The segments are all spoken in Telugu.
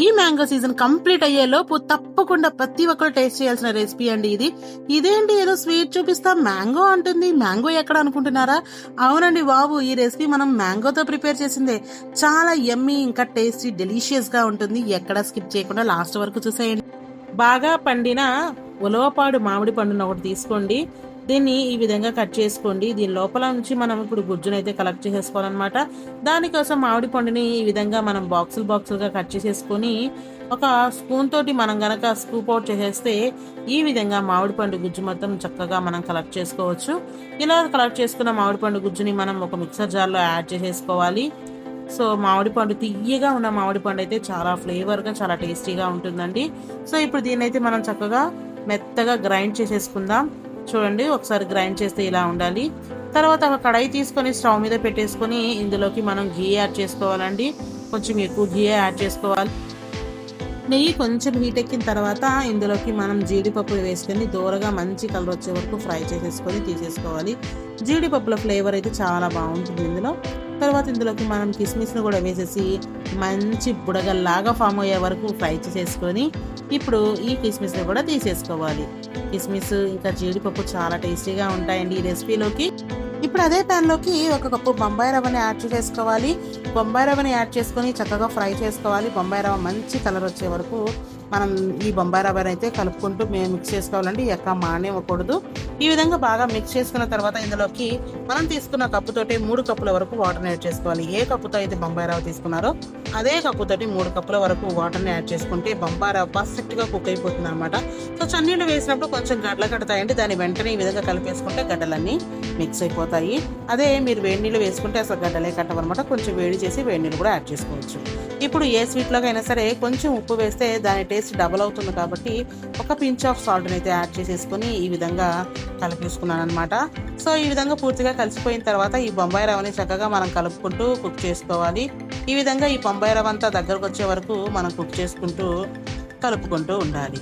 ఈ మ్యాంగో సీజన్ కంప్లీట్ అయ్యేలోపు తప్పకుండా ప్రతి ఒక్కరు టేస్ట్ చేయాల్సిన రెసిపీ అండి ఇది. ఇదేంటి ఏదో స్వీట్ చూపిస్తా మ్యాంగో అంటుంది, మ్యాంగో ఎక్కడ అనుకుంటున్నారా? అవునండి బాబు, ఈ రెసిపీ మనం మ్యాంగోతో ప్రిపేర్ చేసిందే. చాలా యమ్మీ ఇంకా టేస్టీ డెలిషియస్ గా ఉంటుంది. ఎక్కడ స్కిప్ చేయకుండా లాస్ట్ వరకు చూసేయండి. బాగా పండిన ఉలవపాడు మామిడి పండును ఒకటి తీసుకోండి. దీన్ని ఈ విధంగా కట్ చేసుకోండి. దీని లోపల నుంచి మనం ఇప్పుడు గుజ్జునైతే కలెక్ట్ చేసేసుకోవాలన్నమాట. దానికోసం మామిడి పండుని ఈ విధంగా మనం బాక్సులుగా కట్ చేసేసుకొని ఒక స్పూన్ తోటి మనం గనక స్కూప్ అవుట్ చేసేస్తే ఈ విధంగా మామిడి పండు గుజ్జు మొత్తం చక్కగా మనం కలెక్ట్ చేసుకోవచ్చు. ఇలా కలెక్ట్ చేసుకున్న మామిడి పండు గుజ్జుని మనం ఒక మిక్సర్ జార్లో యాడ్ చేసేసుకోవాలి. సో మామిడి పండు తియ్యగా ఉన్న మామిడి పండు అయితే చాలా ఫ్లేవర్గా చాలా టేస్టీగా ఉంటుందండి. సో ఇప్పుడు దీన్ని అయితే మనం చక్కగా మెత్తగా గ్రైండ్ చేసేసుకుందాం. చూడండి, ఒకసారి గ్రైండ్ చేస్తే ఇలా ఉండాలి. తర్వాత ఒక కడాయి తీసుకొని స్టవ్ మీద పెట్టేసుకొని ఇందులోకి మనం ఘీ యాడ్ చేసుకోవాలండి. కొంచెం ఎక్కువ ఘీ యాడ్ చేసుకోవాలి. నెయ్యి కొంచెం హీట్ ఎక్కిన తర్వాత ఇందులోకి మనం జీడిపప్పు వేసుకొని దూరగా మంచి కలర్ వచ్చే వరకు ఫ్రై చేసేసుకొని తీసేసుకోవాలి. జీడిపప్పుల ఫ్లేవర్ అయితే చాలా బాగుంటుంది ఇందులో. తర్వాత ఇందులోకి మనం కిస్మిస్ను కూడా వేసేసి మంచి బుడగల్లాగా ఫామ్ అయ్యే వరకు ఫ్రై చేసేసుకొని ఇప్పుడు ఈ కిస్మిస్ని కూడా తీసేసుకోవాలి. కిస్మిస్ ఇంకా జీడిపప్పు చాలా టేస్టీగా ఉంటాయండి ఈ రెసిపీలోకి. ఇప్పుడు అదే ప్యాన్లోకి ఒక కప్పు బొంబాయి రవ్వని యాడ్ చేసుకోవాలి. బొంబాయి రవ్వని యాడ్ చేసుకొని చక్కగా ఫ్రై చేసుకోవాలి. బొంబాయి రవ్వ మంచి కలర్ వచ్చే వరకు మనం ఈ బొంబాయి రవ్వని అయితే కలుపుకుంటూ మిక్స్ చేసుకోవాలండి. ఎక్కడ మానేవ్వకూడదు. ఈ విధంగా బాగా మిక్స్ చేసుకున్న తర్వాత ఇందులోకి మనం తీసుకున్న కప్పుతోటి 3 కప్పుల వరకు వాటర్ని యాడ్ చేసుకోవాలి. ఏ కప్పుతో అయితే బొంబాయి రవ్వ తీసుకున్నారో అదే కప్పుతోటి 3 కప్పుల వరకు వాటర్ని యాడ్ చేసుకుంటే బొంబాయి రవ్వ పర్ఫెక్ట్గా కుక్ అయిపోతుంది అనమాట. సో చన్నీళ్ళు వేసినప్పుడు కొంచెం గడ్డలు కడతాయండి. దాన్ని వెంటనే ఈ విధంగా కలిపేసుకుంటే గడ్డలన్నీ మిక్స్ అయిపోతాయి. అదే మీరు వేడి నీళ్ళు వేసుకుంటే అసలు గడ్డలే కట్టవన్నమాట. కొంచెం వేడి చేసి వేడి నీళ్ళు కూడా యాడ్ చేసుకోవచ్చు. ఇప్పుడు ఏ స్వీట్లోకైనా సరే కొంచెం ఉప్పు వేస్తే దాని టేస్ట్ డబల్ అవుతుంది కాబట్టి ఒక పించ్ ఆఫ్ సాల్ట్ని అయితే యాడ్ చేసేసుకొని ఈ విధంగా కలిపేసుకున్నాను అనమాట. సో ఈ విధంగా పూర్తిగా కలిసిపోయిన తర్వాత ఈ బొంబాయి రవ్వని చక్కగా మనం కలుపుకుంటూ కుక్ చేసుకోవాలి. ఈ విధంగా ఈ బొంబాయి రవ్వ అంతా దగ్గరకు వచ్చే వరకు మనం కుక్ చేసుకుంటూ కలుపుకుంటూ ఉండాలి.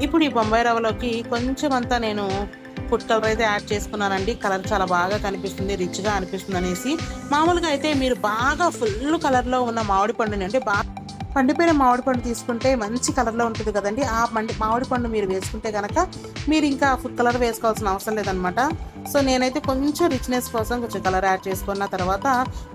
ఇప్పుడు ఈ బొంబాయి రవ్వలోకి కొంచెం అంతా నేను ఫుడ్ కలర్ అయితే యాడ్ చేసుకున్నానండి. కలర్ చాలా బాగా కనిపిస్తుంది, రిచ్గా అనిపిస్తుంది అనేసి. మామూలుగా అయితే మీరు బాగా ఫుల్ కలర్లో ఉన్న మామిడి పండుని అంటే బాగా పండిపోయిన మామిడి పండు తీసుకుంటే మంచి కలర్లో ఉంటుంది కదండి. ఆ మామిడి పండు మీరు వేసుకుంటే కనుక మీరు ఇంకా ఫుడ్ కలర్ వేసుకోవాల్సిన అవసరం లేదనమాట. సో నేనైతే కొంచెం రిచ్నెస్ కోసం కొంచెం కలర్ యాడ్ చేసుకున్న తర్వాత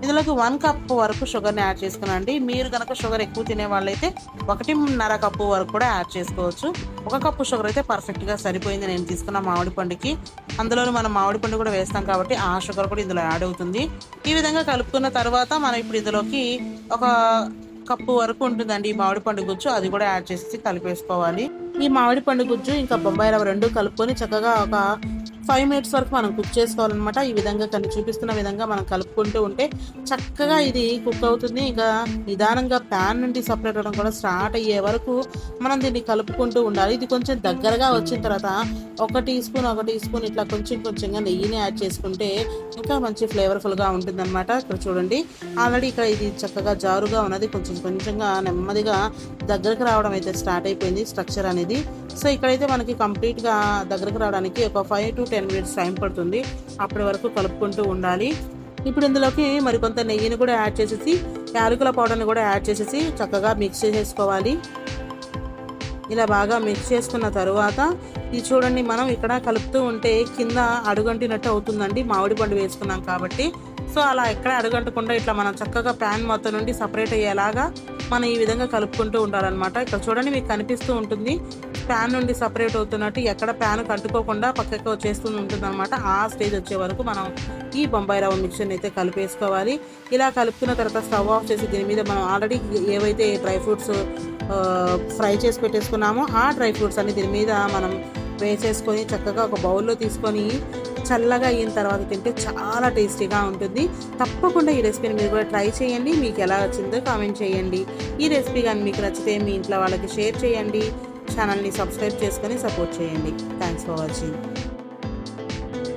ఇందులోకి 1 కప్ వరకు షుగర్ని యాడ్ చేసుకున్నాను అండి. మీరు కనుక షుగర్ ఎక్కువ తినే వాళ్ళైతే 1.5 కప్పు వరకు కూడా యాడ్ చేసుకోవచ్చు. 1 కప్పు షుగర్ అయితే పర్ఫెక్ట్గా సరిపోయింది నేను తీసుకున్న మామిడి పండుకి. అందులోనూ మనం మామిడి పండు కూడా వేస్తాం కాబట్టి ఆ షుగర్ కూడా ఇందులో యాడ్ అవుతుంది. ఈ విధంగా కలుపుకున్న తర్వాత మనం ఇప్పుడు ఇందులోకి ఒక కప్పు వరకు ఉంటుందండి ఈ మామిడి పండు గుజ్జు, అది కూడా యాడ్ చేసి కలిపేసుకోవాలి. ఈ మామిడి పండు గుజ్జు ఇంకా బొంబాయి రవ్వ రెండు కలుపుకొని చక్కగా ఒక 5 మినిట్స్ వరకు మనం కుక్ చేసుకోవాలన్నమాట. ఈ విధంగా చూపిస్తున్న విధంగా మనం కలుపుకుంటూ ఉంటే చక్కగా ఇది కుక్ అవుతుంది. ఇంకా నిదానంగా ప్యాన్ నుండి సపరేట్ అవ్వడం కూడా స్టార్ట్ అయ్యే వరకు మనం దీన్ని కలుపుకుంటూ ఉండాలి. ఇది కొంచెం దగ్గరగా వచ్చిన తర్వాత 1 టీ స్పూన్ ఇట్లా కొంచెంగా నెయ్యిని యాడ్ చేసుకుంటే ఇంకా మంచి ఫ్లేవర్ఫుల్గా ఉంటుందన్నమాట. ఇక్కడ చూడండి, ఆల్రెడీ ఇక్కడ ఇది చక్కగా జారుగా ఉన్నది, కొంచెంగా నెమ్మదిగా దగ్గరకు రావడం అయితే స్టార్ట్ అయిపోయింది స్ట్రక్చర్ అనేది. సో ఇక్కడైతే మనకి కంప్లీట్గా దగ్గరకు రావడానికి ఒక 5 to 10 మినిట్స్ టైం పడుతుంది. అప్పటి వరకు కలుపుకుంటూ ఉండాలి. ఇప్పుడు ఇందులోకి మరికొంత నెయ్యిని కూడా యాడ్ చేసేసి యాలకుల పౌడర్ని కూడా యాడ్ చేసేసి చక్కగా మిక్స్ చేసేసుకోవాలి. ఇలా బాగా మిక్స్ చేసుకున్న తరువాత ఇది చూడండి, మనం ఇక్కడ కలుపుతూ ఉంటే కింద అడుగంటినట్టు అవుతుందండి మామిడి పండు వేసుకున్నాం కాబట్టి. సో అలా ఎక్కడ అడుగంటకుండా ఇట్లా మనం చక్కగా ప్యాన్ మొత్తం నుండి సపరేట్ అయ్యేలాగా మనం ఈ విధంగా కలుపుకుంటూ ఉండాలన్నమాట. ఇక్కడ చూడండి, మీకు కనిపిస్తూ ఉంటుంది ప్యాన్ నుండి సపరేట్ అవుతున్నట్టు, ఎక్కడ ప్యాన్ కంటుకోకుండా పక్కకు వచ్చేస్తూ ఉంటుంది అనమాట. ఆ స్టేజ్ వచ్చే వరకు మనం ఈ బొంబాయి రవ్వ మిక్చర్ని అయితే కలిపేసుకోవాలి. ఇలా కలుపుకున్న తర్వాత స్టవ్ ఆఫ్ చేసి దీని మీద మనం ఆల్రెడీ ఏవైతే డ్రై ఫ్రూట్స్ ఫ్రై చేసి పెట్టేసుకున్నామో ఆ డ్రై ఫ్రూట్స్ అన్ని దీని మీద మనం వేసేసుకొని చక్కగా ఒక బౌల్లో తీసుకొని చల్లగా అయిన తర్వాత తింటే చాలా టేస్టీగా ఉంటుంది. తప్పకుండా ఈ రెసిపీని మీరు కూడా ట్రై చేయండి. మీకు ఎలా వచ్చిందో కామెంట్ చేయండి. ఈ రెసిపీ కానీ మీకు నచ్చితే మీ ఇంట్లో వాళ్ళకి షేర్ చేయండి. ఛానల్ని సబ్స్క్రైబ్ చేసుకొని సపోర్ట్ చేయండి. Thanks for watching.